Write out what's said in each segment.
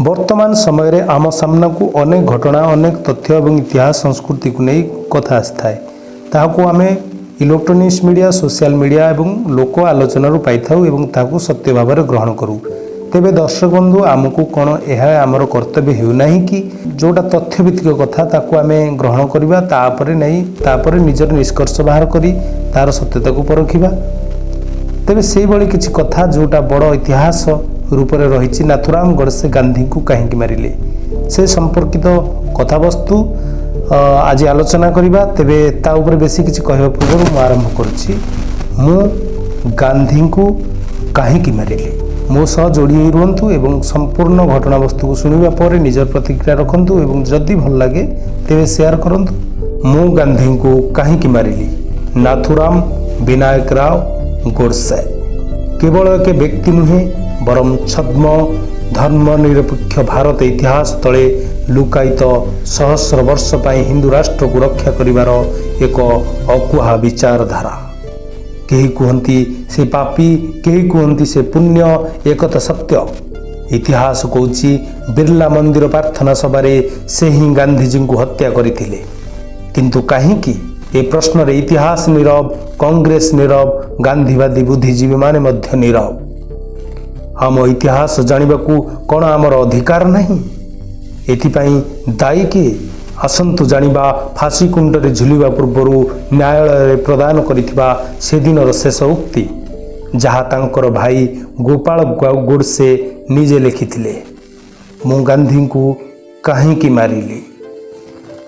वर्तमान समय आम सामना को अनेक घटना अनेक तथ्य और इतिहास संस्कृति को नहीं कथा आए ताकू आम इलेक्ट्रोनिक्स मीडिया सोशल मीडिया और लोक आलोचन पाई था सत्य भाव में ग्रहण करूँ। तेबे दर्शक बंधु आमको कौन यह आमर कर्तव्य होना कि जोटा तथ्यभित्तिक कथा ताकू आम ग्रहण करवा तापर नहीं तापर निजर निष्कर्ष बाहर करी तार सत्यता को परखिबा। तेबे से भली किछि कथा जोटा बड़ इतिहास रूप में रही नाथुराम गोडसे गांधी को कहीं मारिले से संपर्कित कथावस्तु आज आलोचना करवा। तेबे ता ऊपर बेसी किछि कहबा पूर्व मु आरंभ करुछि। मु गांधी को कहीं मारिले मो सह जोड़ी रुहतु एवं संपूर्ण घटनावस्तु को शुणा पर निजर प्रतिक्रिया रखु एवं जदि भल लगे तेरे शेयर करंतु। मु गांधी को कहीं मारिली नाथुराम विनायक राव गोडसे केवल एक व्यक्ति नुहे बरम छद्म धर्मनिरपेक्ष भारत इतिहास तले लुकायित सहस्र वर्ष पाई हिंदू राष्ट्र को रक्षा करिवार एक अकुहा विचारधारा। केही कहती से पापी केही कहती से पुण्य एकता सत्य। इतिहास कहूँ बिरला मंदिर प्रार्थना सभारे से ही गांधीजी को हत्या करथिले किंतु कहीं ए प्रश्न रे इतिहास नीरव कांग्रेस नीरव गांधीवादी बुद्धिजीवी माने मध्य नीरव। हम इतिहास जानिबा को कौन आमर अधिकार नहीं एथिपाई दायी के आसंतु जानिबा फांसी कुंडरे झुलिबा पूर्व न्यायालय प्रदान करिथिबा से दिनर शेष उक्ति जहाँ तांकर भाई गोपाल गोडसे निजे लिखिथिले मु गांधी को कहीं मारिली।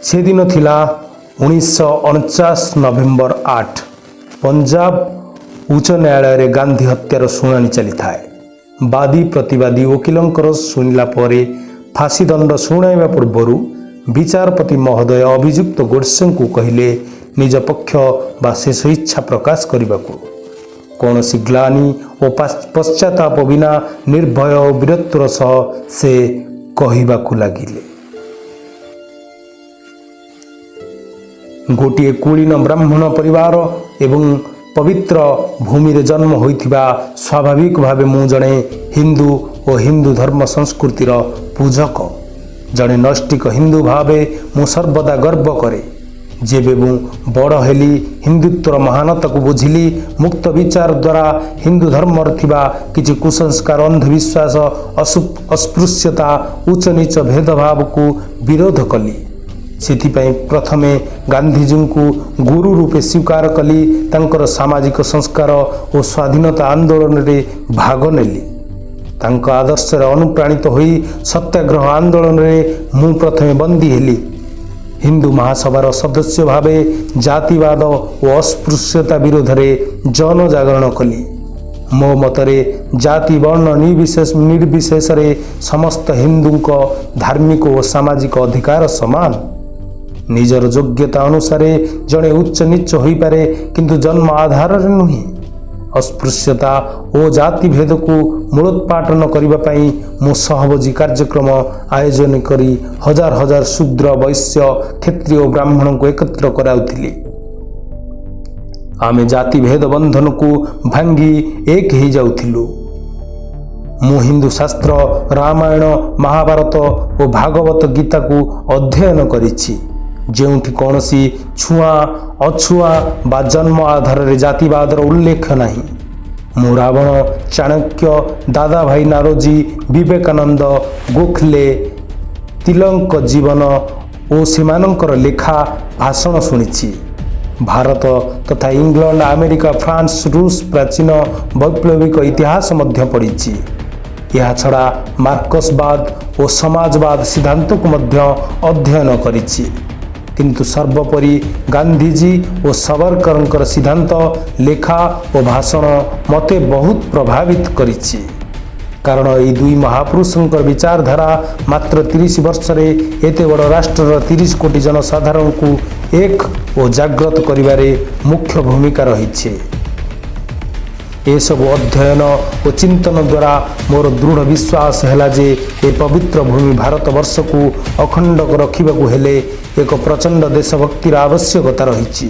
से दिन थिला 1949 नवेम्बर 8 पंजाब उच्च न्यायालय रे गांधी हत्यार शुणाणी चली थाए। बादी प्रतिवादी वकिलंकर शुणिला परे फांसी दंड शुणाइबा पूर्व विचारपति महोदय अभियुक्त गोडसे को कहले निज पक्ष बा शेष इच्छा प्रकाश करने को कौन सी ग्लानि और पश्चाताप बिना निर्भय और वीरत्वर सह से कहवाकू लगिले। गोटे कुलीन ब्राह्मण परिवार एवं पवित्र भूमि रे जन्म होइथिबा स्वाभाविक भावे मु जणे हिंदू और हिंदू धर्म संस्कृतिर पूजक जड़े नैष्टिक हिंदू भावे मु सर्वदा गर्व करे। जेबे मु बड़ हेली हिंदुत्वर महानता को बुझिली मुक्त विचार द्वारा हिंदू धर्म थिबा किछि कुसंस्कार अंधविश्वास अस्पृश्यता उच्च नीच भेदभाव को विरोध कली। सेथिपाई प्रथमे गांधीजी को गुरु रूपे स्वीकार कली तांकर सामाजिक संस्कार और स्वाधीनता आंदोलन रे भाग नेली। तांको आदर्श अनुप्राणित होई सत्याग्रह आंदोलन रे मु प्रथमे बंदी हेली। हिंदू महासभार सदस्य भावे जातिवाद और अस्पृश्यता विरोध रे जन जागरण कली। मो मतरे जाति वर्ण निर्विशेष रे समस्त हिंदू को धार्मिक और सामाजिक अधिकार समान। निजर योग्यता अनुसार जड़े उच्च नीच होई पारे किंतु जन्म आधार रे नुहे। अस्पृश्यता और जाति भेद को मूलोत्पाटन करने मु सहभोजी कार्यक्रम आयोजन करी हजार हजार शूद्र वैश्य क्षत्रिय और ब्राह्मण को एकत्र कराउथिली। आमे जाति भेद बंधन को भांगी एक ही जाउथिलु। मु हिंदू शास्त्र रामायण महाभारत और भागवत गीता को अध्ययन करिछि जेउठी कौनसी छुआ अछुआ बा जन्म आधार रे जातिवादर उल्लेख नहीं। मु रावण चाणक्य दादा भाई नारोजी विवेकानंद गोखले तिलक जीवन और सेमानंकर लेखा भाषण शुणिछि। भारत तथा इंग्लैंड अमेरिका फ्रांस रूस प्राचीन वैप्लविक इतिहास मध्य पढ़िछि। यह छड़ा मार्क्सवाद और समाजवाद सिद्धांत को मध्य अध्ययन करिछि किंतु सर्वोपरि गांधीजी और सावरकरंकर सिद्धांत लेखा और भाषण मते बहुत प्रभावित करिछि। कारण ये दुई महापुरुषंकर विचारधारा मात्र 30 वर्ष रे एते बड़ राष्ट्र 30 कोटी जनसाधारण को एक और जागृत करिबारे मुख्य भूमिका रही। ए सब अध्ययन और चिंतन द्वारा मोर दृढ़ विश्वास है जे ए पवित्र भूमि भारत वर्ष को अखंड रखा हेले एक प्रचंड देशभक्तिर आवश्यकता रही।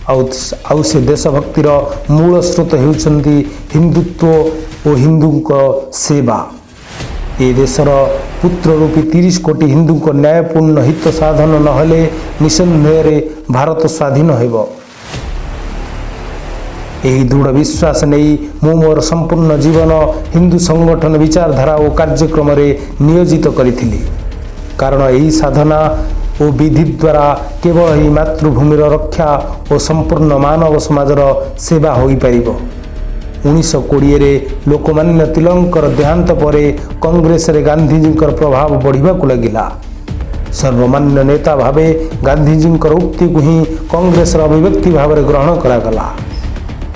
आउ से देशभक्तिर मूल स्रोत होउछंती हिंदुत्व और हिंदू सेवा। ए देशर पुत्र रूपी 30 कोटी हिंदू को न्यायपूर्ण हित साधन नहेले निसंदेह भारत स्वाधीन होब। यही दृढ़ विश्वास नहीं मु मोर संपूर्ण जीवन हिंदू संगठन विचारधारा और कार्यक्रम नियोजित करी, कारण यही साधना और विधि द्वारा केवल ही मातृभूमिर रक्षा और संपूर्ण मानव समाजर सेवा हो पारिब। 1920 लोकमान्य तिलकर देहांत पर कांग्रेस रे गांधीजी प्रभाव बढ़िबा लगिला। सर्वमान्य नेता भावे गांधीजी उक्ति को ही कांग्रेस अभिव्यक्ति भाव ग्रहण करागला।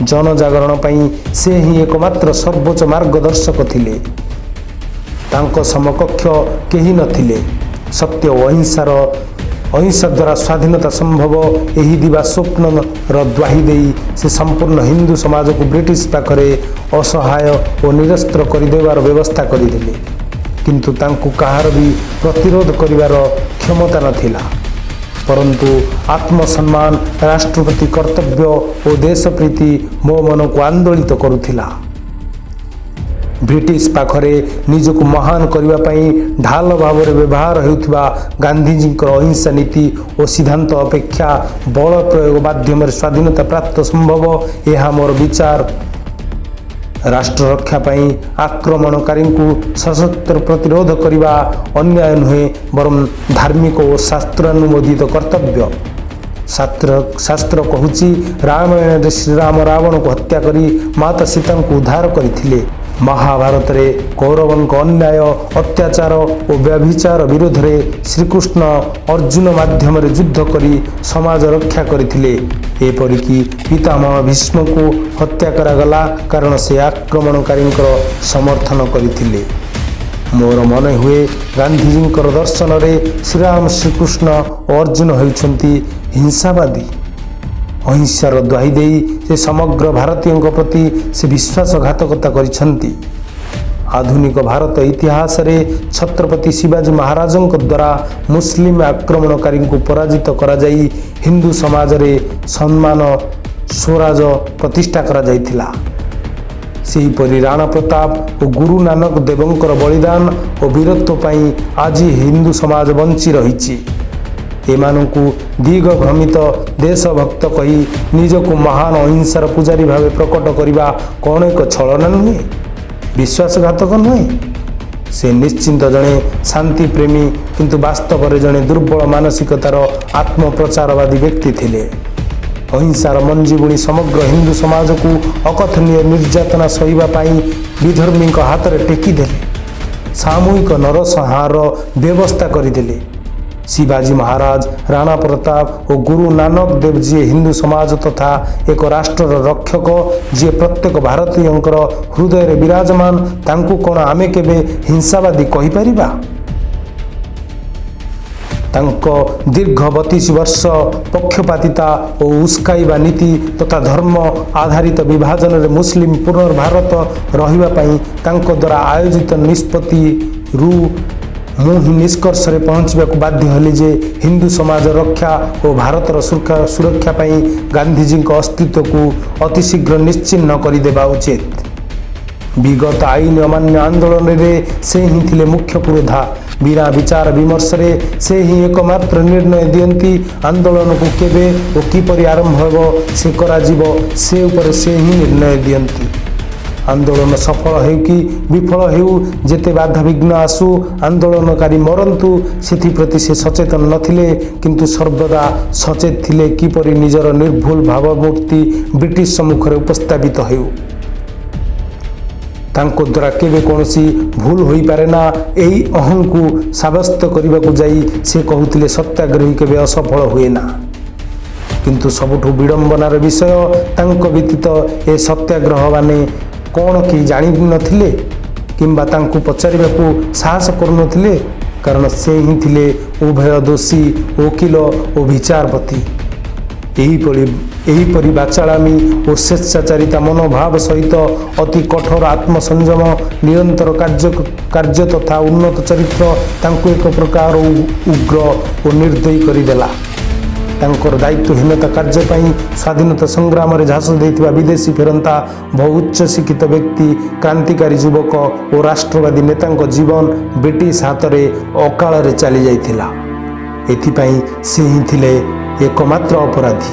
जनजागरण पई से ही एकमात्र सर्वोच्च मार्गदर्शक थिले। तांको समकक्ष केही नथिले। सत्य और अहिंसा द्वारा स्वाधीनता संभव यही दिवा स्वप्न द्वाही देई से संपूर्ण हिंदू समाज को ब्रिटिश पाखरे असहाय और निरस्त्र करदेवार व्यवस्था करदेले, किंतु तांको कहार भी प्रतिरोध करिवार क्षमता नथिला। परंतु आत्मसम्मान, राष्ट्रप्रति कर्तव्य और देशप्रीति मो मन को आंदोलित करुथिला। ब्रिटिश पाखरे निजको महान करने पाई ढाल भाव में व्यवहार होउथिबा गांधीजी अहिंसा नीति और सिद्धांत अपेक्षा बल प्रयोग माध्यम स्वाधीनता प्राप्त संभव, यह मोर विचार। राष्ट्र रक्षा पाई आक्रमणकारी को सशक्त प्रतिरोध करने अन्याय नुहे बरम धार्मिक और शास्त्रानुमोदित कर्तव्य। शास्त्र कहूची रामायण श्रीराम रावण को हत्या करी माता सीता को उद्धार करथिले। महाभारत रे कौरवों अन्याय अत्याचार और व्यभिचार विरोध रे श्रीकृष्ण अर्जुन माध्यम रे युद्ध करी समाज रक्षा करथिले। एपरिकी पितामह भीष्म को हत्या करागला कारण से आक्रमणकारी समर्थन करथिले। मोर मन हुए गांधीजी दर्शन रे श्रीराम श्रीकृष्ण और अर्जुन होइछंती हिंसावादी। अहिंसार द्वाही देई से समग्र भारतीयों प्रति से विश्वासघातकता करिछंती। आधुनिक भारत इतिहास रे छत्रपति शिवाजी महाराजों द्वारा मुस्लिम आक्रमणकारी को पराजित करा जाई हिंदू समाज रे सम्मान स्वराज प्रतिष्ठा करा जाइथिला। सेहीपरि राणा प्रताप और गुरु नानक देवंकर बलिदान और वीरत्व पाई आज हिंदू समाज बंची रही। एमानकु दीर्घ भ्रमित देशभक्त कही निजको महान अहिंसार पूजारी भाव प्रकट करने कौन एक छलना नुहे, विश्वासघातक नुहे। से निश्चिंत जड़े शांति प्रेमी किंतु वास्तव में जड़े दुर्बल मानसिकतार आत्मप्रचारवादी व्यक्ति थिले। अहिंसार मंजी बुणी समग्र हिंदू समाज को अकथनीय निर्यातना सहिबा पाई विधर्मी हाथ में टेकीदेले। सामूहिक नरसंहार व्यवस्था करदेले। शिवाजी महाराज, राणा प्रताप और गुरु नानक देव जी हिंदू समाज तथा एक राष्ट्र रक्षक जी प्रत्येक भारतीय हृदय रे विराजमान, तांकु कोण आमे केबे हिंसावादी कहि परिबा? तांको दीर्घ 32 वर्ष पक्षपातिता और उस्काइबा नीति तथा धर्म आधारित विभाजन रे मुस्लिम पुनर्भारत रहिबा पई तांको द्वारा आयोजित निष्पत्ति रु मुहि निष्कर्ष रे पहुँचवा बाध्य हेले जे हिंदू समाज रक्षा और भारतर सुरक्षा पाई गांधीजी अस्तित्व को अतिशीघ्र निश्चिन्न करदेवा उचित। विगत आईन अमान्य आंदोलन रे से ही थिले मुख्य पुरोधा। बिना विचार विमर्श रे से ही एकमात्र निर्णय दियंती आंदोलन को केबे और किपरि आरंभ होबो से करा जीवो से ऊपर से ही निर्णय दियंती। आंदोलन सफल हो कि विफल हो जेते बाधा विघ्न आसू आंदोलनकारी मरंतु से से सचेतन नथिले, किंतु सर्वदा सचेत थिले किपरि निजर निर्भुल भावमूर्ति ब्रिटिश सम्मुख में उपस्थापित हो। तांको द्वारा केबे कौनसी भूल होई पारे ना, एही अहं को साब्यस्त करने को जाई से कहूतिले सत्याग्रही केबे असफल हुए ना। किंतु सबुठु विडंबनार विषय तांको व्यतीत ए सत्याग्रह माने कौन कि जानी नथिले किंबा तांको पचारिबाकू साहस करुनथिले, कारण से ही थिले उभय दोषी वकील और विचारपति। एहीपरि बाचालामी और स्वेच्छाचारिता मनोभाव सहित अति कठोर आत्मसंयम निरंतर कार्य तथा उन्नत चरित्र तांको एक प्रकार उग्र और निर्दयी करदेला। ତାଙ୍କର ଦାୟିତ୍ୱହୀନତା କାର୍ଯ୍ୟ ପାଇଁ ସ୍ୱାଧୀନତା ସଂଗ୍ରାମରେ ଝାସ ଦେଇଥିବା ବିଦେଶୀ ଫେରନ୍ତା ବହୁ ଉଚ୍ଚ ଶିକ୍ଷିତ ବ୍ୟକ୍ତି, କ୍ରାନ୍ତିକାରୀ ଯୁବକ ଓ ରାଷ୍ଟ୍ରବାଦୀ ନେତାଙ୍କ ଜୀବନ ବ୍ରିଟିଶ ହାତରେ ଅକାଳରେ ଚାଲିଯାଇଥିଲା। ଏଥିପାଇଁ ସେ ହିଁ ଥିଲେ ଏକମାତ୍ର ଅପରାଧୀ।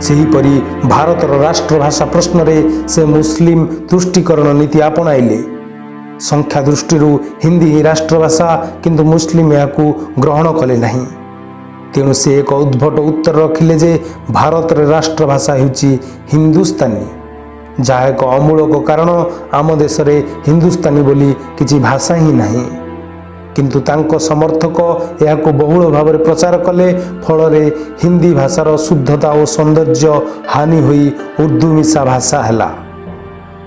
ସେହିପରି ଭାରତର ରାଷ୍ଟ୍ରଭାଷା ପ୍ରଶ୍ନରେ ସେ ମୁସଲିମ ତୁଷ୍ଟୀକରଣ ନୀତି ଆପଣାଇଲେ। ସଂଖ୍ୟା ଦୃଷ୍ଟିରୁ ହିନ୍ଦୀ ହିଁ ରାଷ୍ଟ୍ରଭାଷା, କିନ୍ତୁ ମୁସଲିମ ଏହାକୁ ଗ୍ରହଣ କଲେ ନାହିଁ। ତେଣୁ ସେ ଏକ ଉଦ୍ଭଟ ଉତ୍ତର ରଖିଲେ ଯେ ଭାରତରେ ରାଷ୍ଟ୍ରଭାଷା ହେଉଛି ହିନ୍ଦୁସ୍ତାନୀ, ଯାହା ଏକ ଅମୂଳକ କାରଣ। ଆମ ଦେଶରେ ହିନ୍ଦୁସ୍ତାନୀ ବୋଲି କିଛି ଭାଷା ହିଁ ନାହିଁ। କିନ୍ତୁ ତାଙ୍କ ସମର୍ଥକ ଏହାକୁ ବହୁଳ ଭାବରେ ପ୍ରଚାର କଲେ। ଫଳରେ ହିନ୍ଦୀ ଭାଷାର ଶୁଦ୍ଧତା ଓ ସୌନ୍ଦର୍ଯ୍ୟ ହାନି ହୋଇ ଉର୍ଦ୍ଦୁ ମିଶା ଭାଷା ହେଲା।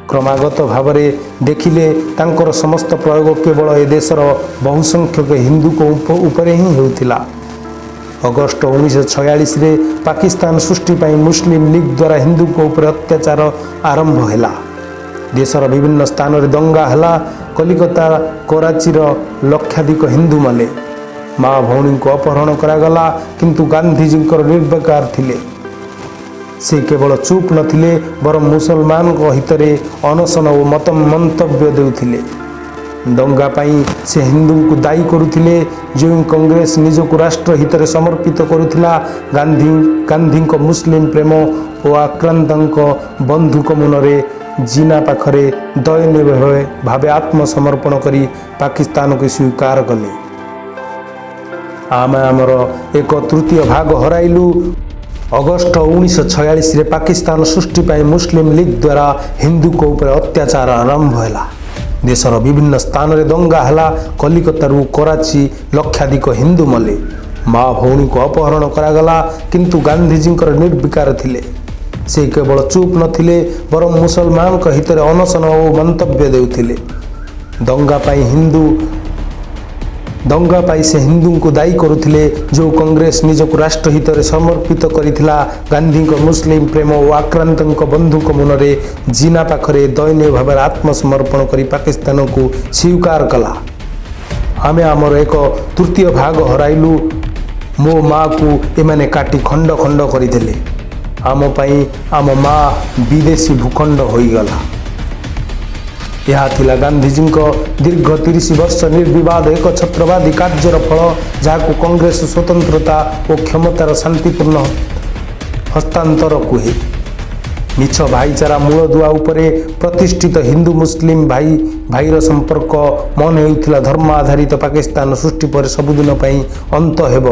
କ୍ରମାଗତ ଭାବରେ ଦେଖିଲେ ତାଙ୍କର ସମସ୍ତ ପ୍ରୟୋଗ କେବଳ ଏ ଦେଶର ବହୁ ସଂଖ୍ୟକ ହିନ୍ଦୁଙ୍କ ଉପରେ ହିଁ ହେଉଥିଲା। ଅଗଷ୍ଟ 1946ରେ ପାକିସ୍ତାନ ସୃଷ୍ଟି ପାଇଁ ମୁସଲିମ ଲିଗ୍ ଦ୍ୱାରା ହିନ୍ଦୁଙ୍କ ଉପରେ ଅତ୍ୟାଚାର ଆରମ୍ଭ ହେଲା। ଦେଶର ବିଭିନ୍ନ ସ୍ଥାନରେ ଦଙ୍ଗା ହେଲା। କଲିକତା, କରାଚିର ଲକ୍ଷାଧିକ ହିନ୍ଦୁ ମଲେ। ମା ଭଉଣୀଙ୍କୁ ଅପହରଣ କରାଗଲା। କିନ୍ତୁ ଗାନ୍ଧିଜୀଙ୍କର ନିର୍ବିକାର ଥିଲେ। ସେ କେବଳ ଚୁପ୍ ନଥିଲେ, ବରଂ ମୁସଲମାନଙ୍କ ହିତରେ ଅନଶନ ଓ ମନ୍ତବ୍ୟ ଦେଉଥିଲେ। ଦଙ୍ଗା ପାଇଁ ସେ ହିନ୍ଦୁଙ୍କୁ ଦାୟୀ କରୁଥିଲେ। ଯେଉଁ କଂଗ୍ରେସ ନିଜକୁ ରାଷ୍ଟ୍ର ହିତରେ ସମର୍ପିତ କରୁଥିଲା, ଗାନ୍ଧୀଙ୍କ ମୁସଲିମ ପ୍ରେମ ଓ ଆକ୍ରାନ୍ତଙ୍କ ବନ୍ଧୁକ ମୁନରେ ଜିନା ପାଖରେ ଦୟନୀୟ ଭାବେ ଆତ୍ମସମର୍ପଣ କରି ପାକିସ୍ତାନକୁ ସ୍ୱୀକାର କଲେ। ଆମେ ଆମର ଏକ ତୃତୀୟ ଭାଗ ହରାଇଲୁ। ଅଗଷ୍ଟ 1946ରେ ପାକିସ୍ତାନ ସୃଷ୍ଟି ପାଇଁ ମୁସଲିମ ଲିଗ୍ ଦ୍ୱାରା ହିନ୍ଦୁଙ୍କ ଉପରେ ଅତ୍ୟାଚାର ଆରମ୍ଭ ହେଲା। ଦେଶର ବିଭିନ୍ନ ସ୍ଥାନରେ ଦଙ୍ଗା ହେଲା। କଲିକତାରୁ କରାଚି ଲକ୍ଷାଧିକ ହିନ୍ଦୁ ମଲେ। ମା ଭଉଣୀଙ୍କୁ ଅପହରଣ କରାଗଲା। କିନ୍ତୁ ଗାନ୍ଧିଜୀଙ୍କର ନିର୍ବିକାର ଥିଲେ। ସେ କେବଳ ଚୁପ୍ ନଥିଲେ, ବରଂ ମୁସଲମାନଙ୍କ ହିତରେ ଅନଶନ ଓ ମନ୍ତବ୍ୟ ଦେଉଥିଲେ। ଦଙ୍ଗା ପାଇଁ ସେ ହିନ୍ଦୁଙ୍କୁ ଦାୟୀ କରୁଥିଲେ। ଯେଉଁ କଂଗ୍ରେସ ନିଜକୁ ରାଷ୍ଟ୍ର ହିତରେ ସମର୍ପିତ କରିଥିଲା, ଗାନ୍ଧୀଙ୍କ ମୁସଲିମ ପ୍ରେମ ଓ ଆକ୍ରାନ୍ତଙ୍କ ବନ୍ଧୁକ ମୁନରେ ଜିନା ପାଖରେ ଦୟନୀୟ ଭାବରେ ଆତ୍ମସମର୍ପଣ କରି ପାକିସ୍ତାନକୁ ସ୍ୱୀକାର କଲା। ଆମେ ଆମର ଏକ ତୃତୀୟ ଭାଗ ହରାଇଲୁ। ମୋ ମା'କୁ ଏମାନେ କାଟି ଖଣ୍ଡ ଖଣ୍ଡ କରିଦେଲେ। ଆମ ପାଇଁ ଆମ ମା ବିଦେଶୀ ଭୂଖଣ୍ଡ ହୋଇଗଲା। ଏହା ଥିଲା ଗାନ୍ଧିଜୀଙ୍କ ଦୀର୍ଘ 30 ବର୍ଷ ନିର୍ବିବାଦ ଏକଛତ୍ରବାଦୀ କାର୍ଯ୍ୟର ଫଳ, ଯାହାକୁ କଂଗ୍ରେସ ସ୍ୱତନ୍ତ୍ରତା ଓ କ୍ଷମତାର ଶାନ୍ତିପୂର୍ଣ୍ଣ ହସ୍ତାନ୍ତର କୁହେ। ମିଛ ଭାଇଚାରା ମୂଳଦୁଆ ଉପରେ ପ୍ରତିଷ୍ଠିତ ହିନ୍ଦୁ ମୁସଲିମ ଭାଇର ସମ୍ପର୍କ ମନେ ହେଉଥିଲା ଧର୍ମ ଆଧାରିତ ପାକିସ୍ତାନ ସୃଷ୍ଟି ପରେ ସବୁଦିନ ପାଇଁ ଅନ୍ତ ହେବ,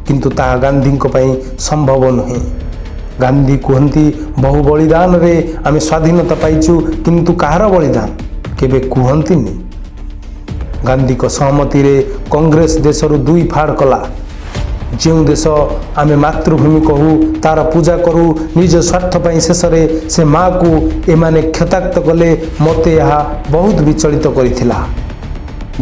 କିନ୍ତୁ ତାହା ଗାନ୍ଧୀଙ୍କ ପାଇଁ ସମ୍ଭବ ନୁହେଁ। ଗାନ୍ଧୀ କୁହନ୍ତି, ବହୁ ବଳିଦାନରେ ଆମେ ସ୍ୱାଧୀନତା ପାଇଛୁ, କିନ୍ତୁ କାହାର ବଳିଦାନ କେବେ କୁହନ୍ତିନି। ଗାନ୍ଧୀଙ୍କ ସହମତିରେ କଂଗ୍ରେସ ଦେଶରୁ ଦୁଇ ଫାଡ଼ କଲା। ଯେଉଁ ଦେଶ ଆମେ ମାତୃଭୂମି କହୁ, ତାର ପୂଜା କରୁ ନିଜ ସ୍ୱାର୍ଥ ପାଇଁ, ଶେଷରେ ସେ ମା'କୁ ଏମାନେ କ୍ଷତାକ୍ତ କଲେ। ମୋତେ ଏହା ବହୁତ ବିଚଳିତ କରିଥିଲା।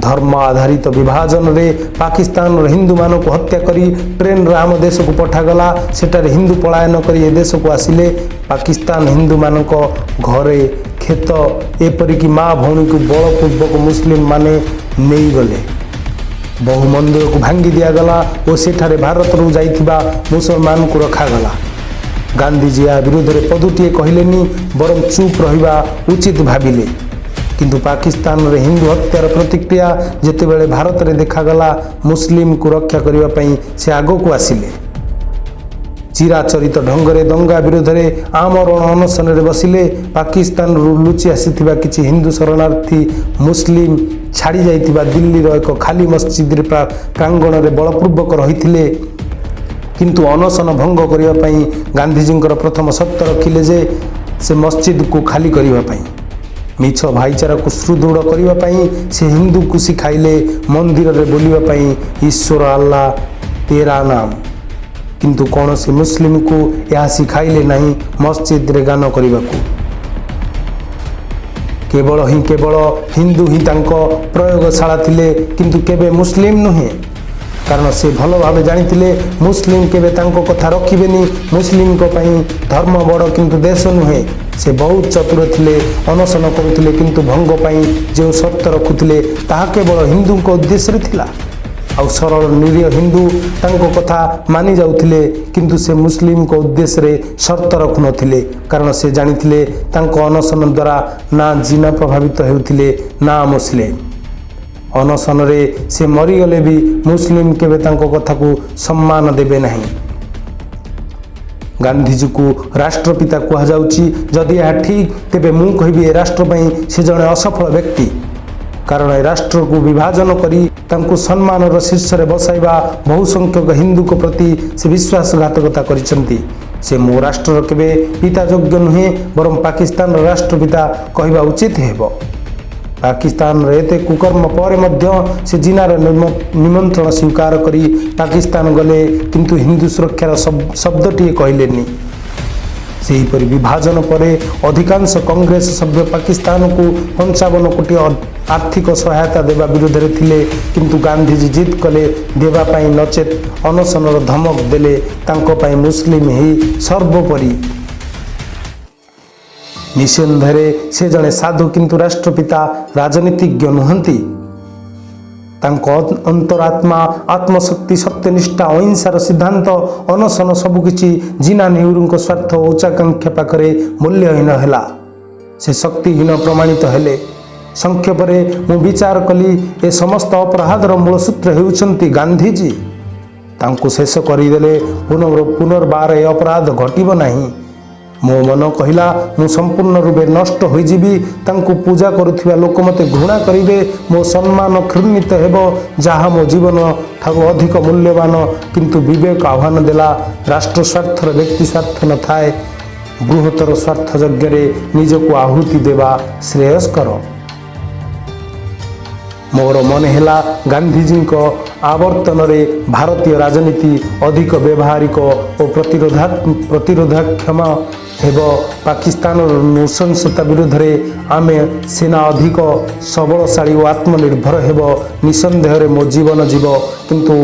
ଧର୍ମ ଆଧାରିତ ବିଭାଜନରେ ପାକିସ୍ତାନର ହିନ୍ଦୁମାନଙ୍କୁ ହତ୍ୟା କରି ଟ୍ରେନରେ ଆମ ଦେଶକୁ ପଠାଗଲା। ସେଠାରେ ହିନ୍ଦୁ ପଳାୟନ କରି ଏ ଦେଶକୁ ଆସିଲେ। ପାକିସ୍ତାନ ହିନ୍ଦୁମାନଙ୍କ ଘରେ, କ୍ଷେତ, ଏପରିକି ମା ଭଉଣୀକୁ ବଳପୂର୍ବକ ମୁସଲିମ ମାନେ ନେଇଗଲେ। ବହୁ ମନ୍ଦିରକୁ ଭାଙ୍ଗି ଦିଆଗଲା ଓ ସେଠାରେ ଭାରତରୁ ଯାଇଥିବା ମୁସଲମାନଙ୍କୁ ରଖାଗଲା। ଗାନ୍ଧିଜୀ ଏହା ବିରୋଧରେ ପଦଟିଏ କହିଲେନି, ବରଂ ଚୁପ୍ ରହିବା ଉଚିତ ଭାବିଲେ। କିନ୍ତୁ ପାକିସ୍ତାନରେ ହିନ୍ଦୁ ହତ୍ୟାର ପ୍ରତିକ୍ରିୟା ଯେତେବେଳେ ଭାରତରେ ଦେଖାଗଲା, ମୁସଲିମକୁ ରକ୍ଷା କରିବା ପାଇଁ ସେ ଆଗକୁ ଆସିଲେ। ଚିରାଚରିତ ଢଙ୍ଗରେ ଦଙ୍ଗା ବିରୋଧରେ ଆମରଣ ଅନଶନରେ ବସିଲେ। ପାକିସ୍ତାନରୁ ଲୁଚି ଆସିଥିବା କିଛି ହିନ୍ଦୁ ଶରଣାର୍ଥୀ ମୁସଲିମ ଛାଡ଼ି ଯାଇଥିବା ଦିଲ୍ଲୀର ଏକ ଖାଲି ମସଜିଦରେ ପ୍ରାଙ୍ଗଣରେ ବଳପୂର୍ବକ ରହିଥିଲେ। କିନ୍ତୁ ଅନଶନ ଭଙ୍ଗ କରିବା ପାଇଁ ଗାନ୍ଧିଜୀଙ୍କର ପ୍ରଥମ ସର୍ତ୍ତ ରଖିଲେ ଯେ ସେ ମସଜିଦକୁ ଖାଲି କରିବା ପାଇଁ। ମିଛ ଭାଇଚାରାକୁ ସୁଦୃଢ଼ କରିବା ପାଇଁ ସେ ହିନ୍ଦୁକୁ ଶିଖାଇଲେ ମନ୍ଦିରରେ ବୋଲିବା ପାଇଁ ଈଶ୍ୱର ଆଲ୍ଲାହ ତେରା ନାମ, କିନ୍ତୁ କୌଣସି ମୁସଲିମକୁ ଏହା ଶିଖାଇଲେ ନାହିଁ ମସଜିଦରେ ଗାନ କରିବାକୁ। କେବଳ ହିନ୍ଦୁ ହିଁ ତାଙ୍କ ପ୍ରୟୋଗଶାଳା ଥିଲେ, କିନ୍ତୁ କେବେ ମୁସଲିମ ନୁହେଁ। କାରଣ ସେ ଭଲ ଭାବେ ଜାଣିଥିଲେ ମୁସଲିମ କେବେ ତାଙ୍କ କଥା ରଖିବେନି। ମୁସଲିମଙ୍କ ପାଇଁ ଧର୍ମ ବଡ଼, କିନ୍ତୁ ଦେଶ ନୁହେଁ। ସେ ବହୁତ ଚତୁର ଥିଲେ। ଅନଶନ କରୁଥିଲେ, କିନ୍ତୁ ଭଙ୍ଗ ପାଇଁ ଯେଉଁ ସର୍ତ୍ତ ରଖୁଥିଲେ ତାହା କେବଳ ହିନ୍ଦୁଙ୍କ ଉଦ୍ଦେଶ୍ୟରେ ଥିଲା। ଆଉ ସରଳ ନିରୀହ ହିନ୍ଦୁ ତାଙ୍କ କଥା ମାନି ଯାଉଥିଲେ, କିନ୍ତୁ ସେ ମୁସଲିମଙ୍କ ଉଦ୍ଦେଶ୍ୟରେ ସର୍ତ୍ତ ରଖୁନଥିଲେ, କାରଣ ସେ ଜାଣିଥିଲେ ତାଙ୍କ ଅନଶନ ଦ୍ୱାରା ନା ଜିନା ପ୍ରଭାବିତ ହେଉଥିଲେ ନା ମୁସଲିମ। ଅନଶନରେ ସେ ମରିଗଲେ ବି ମୁସଲିମ କେବେ ତାଙ୍କ କଥାକୁ ସମ୍ମାନ ଦେବେ ନାହିଁ। ଗାନ୍ଧିଜୀକୁ ରାଷ୍ଟ୍ରପିତା କୁହାଯାଉଛି। ଯଦି ଏହା ଠିକ୍, ତେବେ ମୁଁ କହିବି ଏ ରାଷ୍ଟ୍ର ପାଇଁ ସେ ଜଣେ ଅସଫଳ ବ୍ୟକ୍ତି, କାରଣ ଏ ରାଷ୍ଟ୍ରକୁ ବିଭାଜନ କରି ତାଙ୍କୁ ସମ୍ମାନର ଶୀର୍ଷରେ ବସାଇବା ବହୁ ସଂଖ୍ୟକ ହିନ୍ଦୁଙ୍କ ପ୍ରତି ସେ ବିଶ୍ୱାସଘାତକତା କରିଛନ୍ତି। ସେ ମୋ ରାଷ୍ଟ୍ରର କେବେ ପିତା ଯୋଗ୍ୟ ନୁହେଁ, ବରଂ ପାକିସ୍ତାନର ରାଷ୍ଟ୍ରପିତା କହିବା ଉଚିତ ହେବ। ପାକିସ୍ତାନର ଏତେ କୁକର୍ମ ପରେ ମଧ୍ୟ ସେ ଜିନାର ନିମନ୍ତ୍ରଣ ସ୍ୱୀକାର କରି ପାକିସ୍ତାନ ଗଲେ, କିନ୍ତୁ ହିନ୍ଦୁ ସୁରକ୍ଷାର ଶବ୍ଦଟିଏ କହିଲେନି। ସେହିପରି ବିଭାଜନ ପରେ ଅଧିକାଂଶ କଂଗ୍ରେସ ସଭ୍ୟ ପାକିସ୍ତାନକୁ 55 କୋଟି ଆର୍ଥିକ ସହାୟତା ଦେବା ବିରୋଧରେ ଥିଲେ, କିନ୍ତୁ ଗାନ୍ଧିଜୀ ଜିଦ୍ କଲେ ଦେବା ପାଇଁ, ନଚେତ୍ ଅନଶନର ଧମକ ଦେଲେ ତାଙ୍କ ପାଇଁ ମୁସଲିମ ହିଁ ସର୍ବୋପରି। ନିଃସନ୍ଦେହରେ ସେ ଜଣେ ସାଧୁ, କିନ୍ତୁ ରାଷ୍ଟ୍ରପିତା ରାଜନୀତିଜ୍ଞ ନୁହନ୍ତି। ତାଙ୍କ ଅନ୍ତରାତ୍ମା, ଆତ୍ମଶକ୍ତି, ସତ୍ୟନିଷ୍ଠା, ଅହିଂସାର ସିଦ୍ଧାନ୍ତ, ଅନଶନ ସବୁକିଛି ଜିନା ନେହେରୁଙ୍କ ସ୍ୱାର୍ଥ ଓ ଉଚ୍ଚାକାଂକ୍ଷା ପାଖରେ ମୂଲ୍ୟହୀନ ହେଲା। ସେ ଶକ୍ତିହୀନ ପ୍ରମାଣିତ ହେଲେ। ସଂକ୍ଷେପରେ ମୁଁ ବିଚାର କଲି, ଏ ସମସ୍ତ ଅପରାଧର ମୂଳସୂତ୍ର ହେଉଛନ୍ତି ଗାନ୍ଧିଜୀ। ତାଙ୍କୁ ଶେଷ କରିଦେଲେ ପୁନର୍ବାର ଏ ଅପରାଧ ଘଟିବ ନାହିଁ। ମୋ ମନ କହିଲା, ମୁଁ ସମ୍ପୂର୍ଣ୍ଣ ରୂପେ ନଷ୍ଟ ହୋଇଯିବି। ତାଙ୍କୁ ପୂଜା କରୁଥିବା ଲୋକ ମୋତେ ଘୃଣା କରିବେ, ମୋ ସମ୍ମାନ କ୍ଷୁର୍ଣ୍ଣିତ ହେବ, ଯାହା ମୋ ଜୀବନ ଠାରୁ ଅଧିକ ମୂଲ୍ୟବାନ। କିନ୍ତୁ ବିବେକ ଆହ୍ୱାନ ଦେଲା, ରାଷ୍ଟ୍ର ସ୍ୱାର୍ଥର ବ୍ୟକ୍ତି ସ୍ୱାର୍ଥ ନଥାଏ। ବୃହତ୍ତର ସ୍ୱାର୍ଥ ଯଜ୍ଞରେ ନିଜକୁ ଆହୁତି ଦେବା ଶ୍ରେୟସ୍କର। ମୋର ମନେ ହେଲା, ଗାନ୍ଧିଜୀଙ୍କ ଆବର୍ତ୍ତନରେ ଭାରତୀୟ ରାଜନୀତି ଅଧିକ ବ୍ୟବହାରିକ ଓ ପ୍ରତିରୋଧକ୍ଷମ ହେବ। ପାକିସ୍ତାନର ନୃଶଂସତା ବିରୋଧରେ ଆମେ ସେନା ଅଧିକ ସବଳଶାଳୀ ଓ ଆତ୍ମନିର୍ଭର ହେବ। ନିଃସନ୍ଦେହରେ ମୋ ଜୀବନ ଯିବ, କିନ୍ତୁ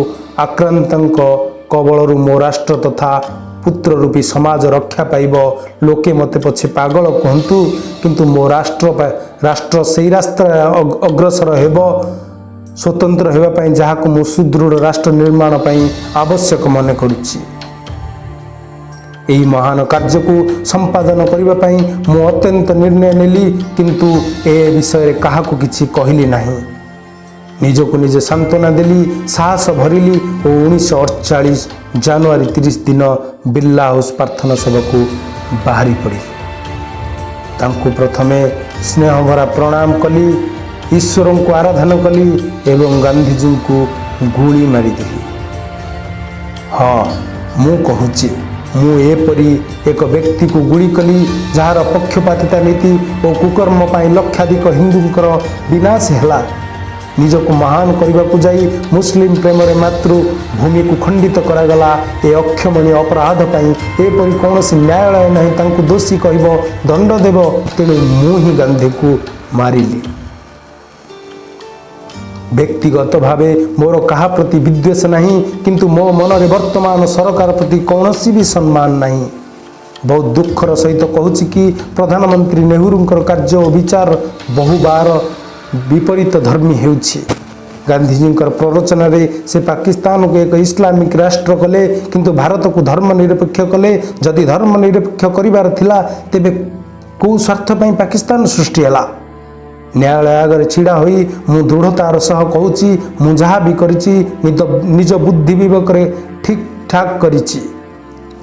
ଆକ୍ରାନ୍ତଙ୍କ କବଳରୁ ମୋ ରାଷ୍ଟ୍ର ତଥା ପୁତ୍ର ରୂପୀ ସମାଜ ରକ୍ଷା ପାଇବ। ଲୋକେ ମୋତେ ପଛେ ପାଗଳ କୁହନ୍ତୁ, କିନ୍ତୁ ମୋ ରାଷ୍ଟ୍ର ସେହି ରାସ୍ତାରେ ଅଗ୍ରସର ହେବ, ସ୍ୱତନ୍ତ୍ର ହେବା ପାଇଁ, ଯାହାକୁ ମୁଁ ସୁଦୃଢ଼ ରାଷ୍ଟ୍ର ନିର୍ମାଣ ପାଇଁ ଆବଶ୍ୟକ ମନେ କରୁଛି। ଏହି ମହାନ କାର୍ଯ୍ୟକୁ ସମ୍ପାଦନ କରିବା ପାଇଁ ମୁଁ ଅତ୍ୟନ୍ତ ନିର୍ଣ୍ଣୟ ନେଲି, କିନ୍ତୁ ଏ ବିଷୟରେ କାହାକୁ କିଛି କହିଲି ନାହିଁ। ନିଜକୁ ନିଜେ ସାନ୍ତ୍ୱନା ଦେଲି, ସାହସ ଭରିଲି ଓ 1948 ଜାନୁଆରୀ 30 ଦିନ ବିର୍ଲା ହାଉସ୍ ପ୍ରାର୍ଥନା ସଭାକୁ ବାହାରି ପଡ଼ିଲି। ତାଙ୍କୁ ପ୍ରଥମେ ସ୍ନେହଭରା ପ୍ରଣାମ କଲି, ଈଶ୍ୱରଙ୍କୁ ଆରାଧନା କଲି ଏବଂ ଗାନ୍ଧିଜୀଙ୍କୁ ଗୁଳି ମାରିଦେଲି। ହଁ, ମୁଁ କହୁଛି, ମୁଁ ଏପରି ଏକ ବ୍ୟକ୍ତିକୁ ଗୁଳି କଲି, ଯାହାର ପକ୍ଷପାତିତା ନୀତି ଓ କୁକର୍ମ ପାଇଁ ଲକ୍ଷାଧିକ ହିନ୍ଦୁଙ୍କର ବିନାଶ ହେଲା। ନିଜକୁ ମହାନ କରିବାକୁ ଯାଇ ମୁସଲିମ ପ୍ରେମରେ ମାତୃଭୂମିକୁ ଖଣ୍ଡିତ କରାଗଲା। ଏ ଅକ୍ଷମଣୀୟ ଅପରାଧ ପାଇଁ ଏପରି କୌଣସି ନ୍ୟାୟାଳୟ ନାହିଁ ତାଙ୍କୁ ଦୋଷୀ କହିବ, ଦଣ୍ଡ ଦେବ। ତେଣୁ ମୁଁ ହିଁ ଗାନ୍ଧୀକୁ ମାରିଲି। ବ୍ୟକ୍ତିଗତ ଭାବେ ମୋର କାହା ପ୍ରତି ବିଦ୍ୱେଷ ନାହିଁ, କିନ୍ତୁ ମୋ ମନରେ ବର୍ତ୍ତମାନ ସରକାର ପ୍ରତି କୌଣସି ବି ସମ୍ମାନ ନାହିଁ। ବହୁତ ଦୁଃଖର ସହିତ କହୁଛି କି ପ୍ରଧାନମନ୍ତ୍ରୀ ନେହେରୁଙ୍କର କାର୍ଯ୍ୟ ଓ ବିଚାର ବହୁବାର ବିପରୀତ ଧର୍ମୀ ହେଉଛି। ଗାନ୍ଧିଜୀଙ୍କର ପ୍ରରୋଚନାରେ ସେ ପାକିସ୍ତାନକୁ ଏକ ଇସଲାମିକ ରାଷ୍ଟ୍ର କଲେ, କିନ୍ତୁ ଭାରତକୁ ଧର୍ମ ନିରପେକ୍ଷ କଲେ। ଯଦି ଧର୍ମ ନିରପେକ୍ଷ କରିବାର ଥିଲା, ତେବେ କେଉଁ ସ୍ୱାର୍ଥ ପାଇଁ ପାକିସ୍ତାନ ସୃଷ୍ଟି ହେଲା? ନ୍ୟାୟାଳୟ ଆଗରେ ଛିଡ଼ା ହୋଇ ମୁଁ ଦୃଢ଼ତାର ସହ କହୁଛି, ମୁଁ ଯାହା ବି କରିଛି ନିଜ ବୁଦ୍ଧି ବିବେକରେ ଠିକ୍ ଠାକ୍ କରିଛି।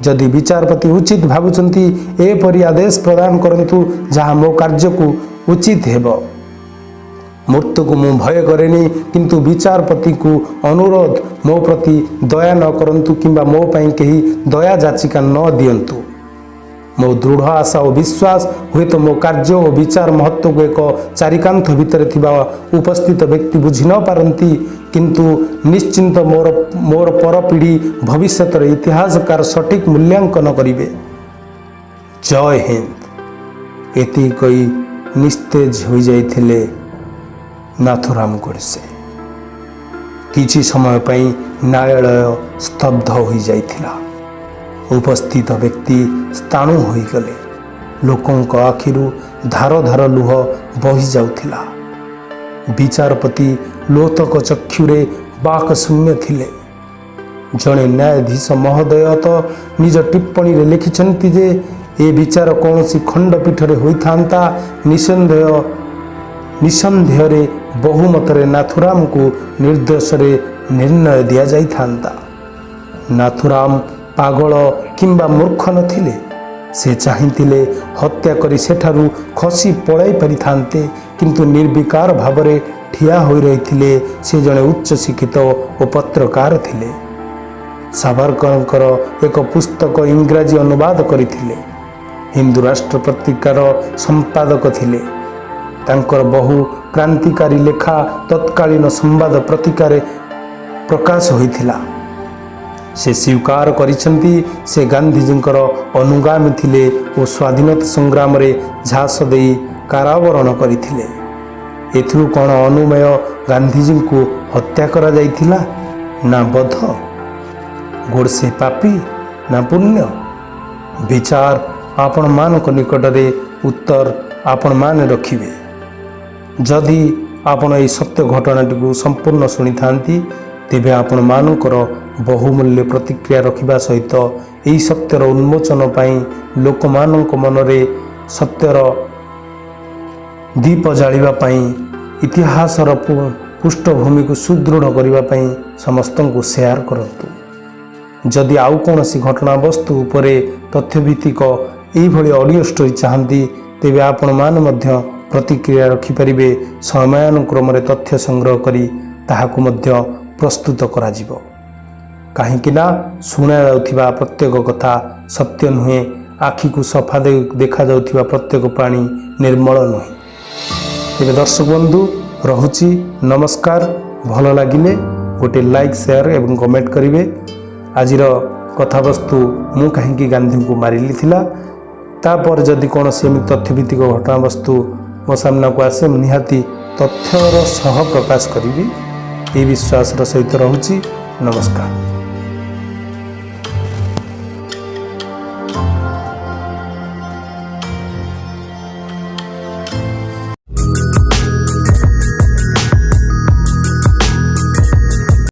ଯଦି ବିଚାରପତି ଉଚିତ ଭାବୁଛନ୍ତି, ଏପରି ଆଦେଶ ପ୍ରଦାନ କରନ୍ତୁ ଯାହା ମୋ କାର୍ଯ୍ୟକୁ ଉଚିତ ହେବ। ମୃତ୍ୟୁକୁ ମୁଁ ଭୟ କରେନି, କିନ୍ତୁ ବିଚାରପତିଙ୍କୁ ଅନୁରୋଧ, ମୋ ପ୍ରତି ଦୟା ନ କରନ୍ତୁ କିମ୍ବା ମୋ ପାଇଁ କେହି ଦୟା ଯାଚିକା ନ ଦିଅନ୍ତୁ। ମୋ ଦୃଢ଼ ଆଶା ଓ ବିଶ୍ୱାସ, ହୁଏତ ମୋ କାର୍ଯ୍ୟ ଓ ବିଚାର ମହତ୍ତ୍ୱକୁ ଏକ ଚାରିକାନ୍ଥ ଭିତରେ ଥିବା ଉପସ୍ଥିତ ବ୍ୟକ୍ତି ବୁଝି ନ ପାରନ୍ତି, କିନ୍ତୁ ନିଶ୍ଚିନ୍ତ ମୋର ପରପିଢ଼ି, ଭବିଷ୍ୟତର ଇତିହାସକାର ସଠିକ୍ ମୂଲ୍ୟାଙ୍କନ କରିବେ। ଜୟ ହିନ୍ଦ। ଏତିକି କହି ନିସ୍ତେଜ ହୋଇଯାଇଥିଲେ ନାଥୁରାମ ଗୋଡ଼ସେ। କିଛି ସମୟ ପାଇଁ ନ୍ୟାୟାଳୟ ସ୍ତବ୍ଧ ହୋଇଯାଇଥିଲା। ଉପସ୍ଥିତ ବ୍ୟକ୍ତି ସ୍ଥାଣୁ ହୋଇଗଲେ। ଲୋକଙ୍କ ଆଖିରୁ ଧାର ଧାର ଲୁହ ବହି ଯାଉଥିଲା। ବିଚାରପତି ଲୋତକ ଚକ୍ଷୁରେ ବାକ୍ ଶୂନ୍ୟ ଥିଲେ। ଜଣେ ନ୍ୟାୟାଧୀଶ ମହୋଦୟ ତ ନିଜ ଟିପ୍ପଣୀରେ ଲେଖିଛନ୍ତି ଯେ ଏ ବିଚାର କୌଣସି ଖଣ୍ଡପୀଠରେ ହୋଇଥାନ୍ତା ନିଃସନ୍ଦେହରେ ବହୁମତରେ ନାଥୁରାମକୁ ନିର୍ଦ୍ଦୋଷରେ ନିର୍ଣ୍ଣୟ ଦିଆଯାଇଥାନ୍ତା। ନାଥୁରାମ ପାଗଳ କିମ୍ବା ମୂର୍ଖ ନଥିଲେ। ସେ ଚାହିଁଥିଲେ ହତ୍ୟା କରି ସେଠାରୁ ଖସି ପଳାଇ ପାରିଥାନ୍ତେ, କିନ୍ତୁ ନିର୍ବିକାର ଭାବରେ ଠିଆ ହୋଇ ରହିଥିଲେ। ସେ ଜଣେ ଉଚ୍ଚ ଶିକ୍ଷିତ ଓ ପତ୍ରକାର ଥିଲେ। ସାବରକରଙ୍କର ଏକ ପୁସ୍ତକ ଇଂରାଜୀ ଅନୁବାଦ କରିଥିଲେ। ହିନ୍ଦୁ ରାଷ୍ଟ୍ର ପତ୍ରିକାର ସମ୍ପାଦକ ଥିଲେ। ତାଙ୍କର ବହୁ କ୍ରାନ୍ତିକାରୀ ଲେଖା ତତ୍କାଳୀନ ସମ୍ବାଦ ପତ୍ରିକାରେ ପ୍ରକାଶ ହୋଇଥିଲା। ସେ ସ୍ୱୀକାର କରିଛନ୍ତି ସେ ଗାନ୍ଧୀଜୀଙ୍କର ଅନୁଗାମୀ ଥିଲେ ଓ ସ୍ୱାଧୀନତା ସଂଗ୍ରାମରେ ଝାସ ଦେଇ କାରାବରଣ କରିଥିଲେ। ଏଥିରୁ କ'ଣ ଅନୁମେୟ ଗାନ୍ଧୀଜୀଙ୍କୁ ହତ୍ୟା କରାଯାଇଥିଲା ନା ବଧ? ଗୋଡ଼ସେ ପାପୀ ନା ପୁଣ୍ୟ? ବିଚାର ଆପଣମାନଙ୍କ ନିକଟରେ, ଉତ୍ତର ଆପଣମାନେ ରଖିବେ। ଯଦି ଆପଣ ଏହି ସତ୍ୟ ଘଟଣାଟିକୁ ସମ୍ପୂର୍ଣ୍ଣ ଶୁଣିଥାନ୍ତି, ତେବେ ଆପଣମାନଙ୍କର ବହୁମୂଲ୍ୟ ପ୍ରତିକ୍ରିୟା ରଖିବା ସହିତ ଏହି ସତ୍ୟର ଉନ୍ମୋଚନ ପାଇଁ ଲୋକମାନଙ୍କ ମନରେ ସତ୍ୟର ଦୀପ ଜାଳିବା ପାଇଁ, ଇତିହାସର ପୃଷ୍ଠଭୂମିକୁ ସୁଦୃଢ଼ କରିବା ପାଇଁ ସମସ୍ତଙ୍କୁ ସେୟାର କରନ୍ତୁ। ଯଦି ଆଉ କୌଣସି ଘଟଣାବସ୍ତୁ ଉପରେ ତଥ୍ୟଭିତ୍ତିକ ଏହିଭଳି ଅଡ଼ିଓ ଷ୍ଟୋରି ଚାହାନ୍ତି, ତେବେ ଆପଣମାନେ ମଧ୍ୟ ପ୍ରତିକ୍ରିୟା ରଖିପାରିବେ। ସମୟାନୁକ୍ରମରେ ତଥ୍ୟ ସଂଗ୍ରହ କରି ତାହାକୁ ମଧ୍ୟ ପ୍ରସ୍ତୁତ କରାଯିବ। କାହିଁକି ନା ଶୁଣାଯାଉଥିବା ପ୍ରତ୍ୟେକ କଥା ସତ୍ୟ ନୁହେଁ। ଆଖିକୁ ସଫା ଦେଖାଯାଉଥିବା ପ୍ରତ୍ୟେକ ପ୍ରାଣୀ ନିର୍ମଳ ନୁହେଁ। ତେବେ ଦର୍ଶକ ବନ୍ଧୁ ରହୁଛି, ନମସ୍କାର। ଭଲ ଲାଗିଲେ ଗୋଟେ ଲାଇକ୍, ସେୟାର ଏବଂ କମେଣ୍ଟ କରିବେ। ଆଜିର କଥାବସ୍ତୁ ମୁଁ କାହିଁକି ଗାନ୍ଧୀଙ୍କୁ ମାରିଲି ଥିଲା। ତାପରେ ଯଦି କୌଣସି ଏମିତି ତଥ୍ୟଭିତ୍ତିକ ଘଟଣାବସ୍ତୁ ମୋ ସାମ୍ନାକୁ ଆସେ, ମୁଁ ନିହାତି ତଥ୍ୟର ସହ ପ୍ରକାଶ କରିବି। ଏହି ବିଶ୍ୱାସର ସହିତ ରହୁଛି, ନମସ୍କାର।